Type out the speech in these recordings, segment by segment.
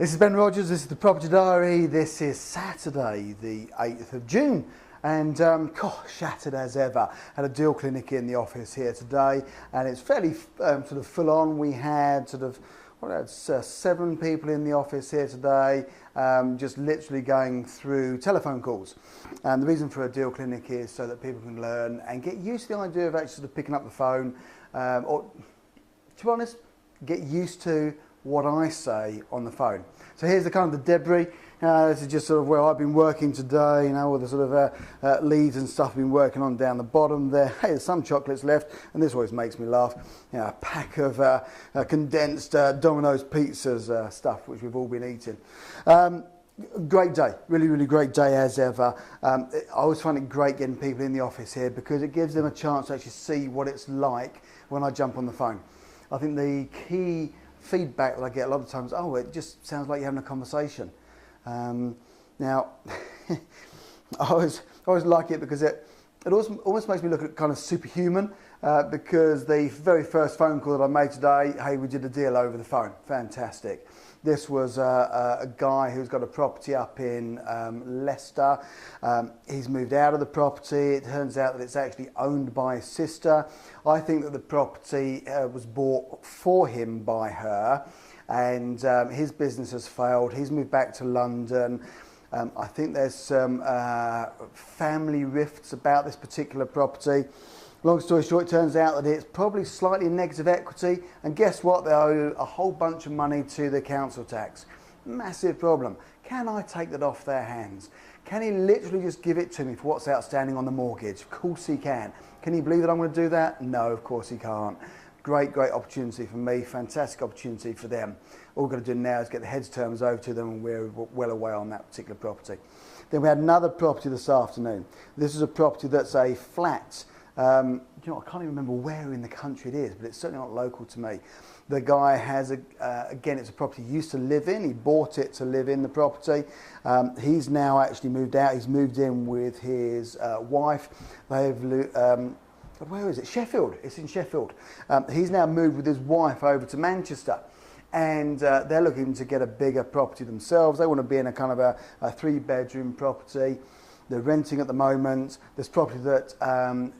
This is Ben Rogers, this is the Property Diary. This is Saturday the 8th of June and gosh, shattered as ever. Had a deal clinic in the office here today and it's fairly sort of full on. We had sort of 7 people in the office here today, just literally going through telephone calls. And the reason for a deal clinic is so that people can learn and get used to the idea of actually sort of picking up the phone, or to be honest, get used to what I say on the phone. So here's the kind of the debris. This is just sort of where I've been working today, you know, all the sort of leads and stuff I've been working on down the bottom there. Hey, there's some chocolates left, and this always makes me laugh. You know, a pack of condensed Domino's pizzas stuff, which we've all been eating. Great day, really great day as ever. I always find it great getting people in the office here because it gives them a chance to actually see what it's like when I jump on the phone. I think the key feedback that I get a lot of times, oh, it just sounds like you're having a conversation. Now, I always like it because it almost makes me look at kind of superhuman, because the very first phone call that I made today, hey, we did a deal over the phone. Fantastic. This was a guy who's got a property up in Leicester. He's moved out of the property. It turns out that it's actually owned by his sister. I think that the property was bought for him by her, and his business has failed. He's moved back to London. I think there's some family rifts about this particular property. Long story short, it turns out that it's probably slightly negative equity, and guess what? They owe a whole bunch of money to the council tax. Massive problem. Can I take that off their hands? Can he literally just give it to me for what's outstanding on the mortgage? Of course he can. Can he believe that I'm going to do that? No, of course he can't. Great opportunity for me, fantastic opportunity for them. All we've got to do now is get the heads terms over to them, and we're well away on that particular property. Then we had another property this afternoon. This is a property that's a flat. You know, I can't even remember where in the country it is, but it's certainly not local to me. The guy has, again, it's a property he used to live in. He bought it to live in the property. He's now actually moved out. He's moved in with his wife. They've, where is it? Sheffield. It's in Sheffield. He's now moved with his wife over to Manchester. And they're looking to get a bigger property themselves. They want to be in a kind of a 3-bedroom property. They're renting at the moment. This property that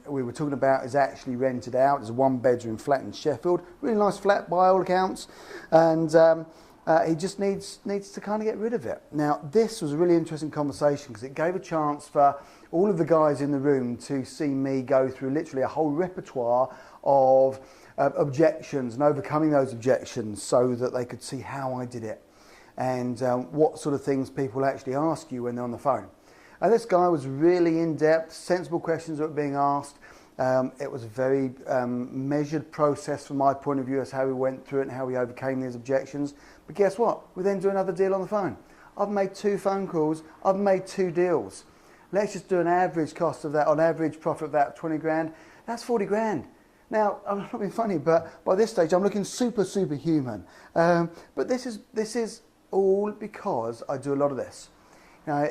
we were talking about is actually rented out. It's a 1-bedroom flat in Sheffield. Really nice flat by all accounts. And he just needs to kind of get rid of it. Now, this was a really interesting conversation because it gave a chance for all of the guys in the room to see me go through literally a whole repertoire of objections and overcoming those objections so that they could see how I did it and what sort of things people actually ask you when they're on the phone. And this guy was really in-depth, sensible questions that were being asked. It was a very measured process from my point of view as how we went through it and how we overcame these objections. But guess what? We then do another deal on the phone. I've made 2 phone calls. I've made 2 deals. Let's just do an average cost of that, on average profit of that 20 grand. That's 40 grand. Now, I'm not being funny, but by this stage, I'm looking superhuman. But this is all because I do a lot of this. Now,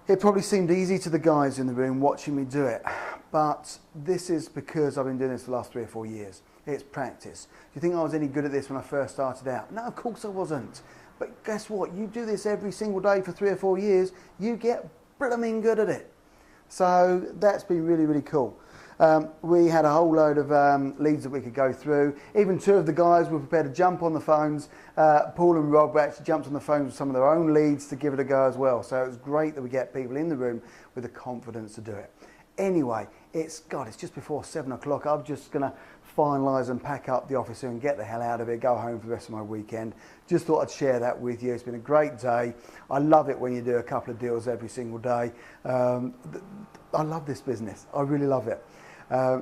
it probably seemed easy to the guys in the room watching me do it, but this is because I've been doing this for the last 3 or 4 years. It's practice. Do you think I was any good at this when I first started out? No, of course I wasn't. But guess what? You do this every single day for 3 or 4 years, you get blooming good at it. So that's been really cool. We had a whole load of leads that we could go through. Even 2 of the guys were prepared to jump on the phones. Paul and Rob actually jumped on the phones with some of their own leads to give it a go as well. So it was great that we get people in the room with the confidence to do it. Anyway, it's just before 7 o'clock. I'm just going to finalise and pack up the office and get the hell out of here, go home for the rest of my weekend. Just thought I'd share that with you. It's been a great day. I love it when you do a couple of deals every single day. I love this business. I really love it.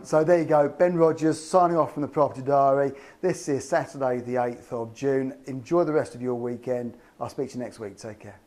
So there you go, Ben Rogers signing off from the Property Diary. This is Saturday the 8th of June. Enjoy the rest of your weekend. I'll speak to you next week. Take care.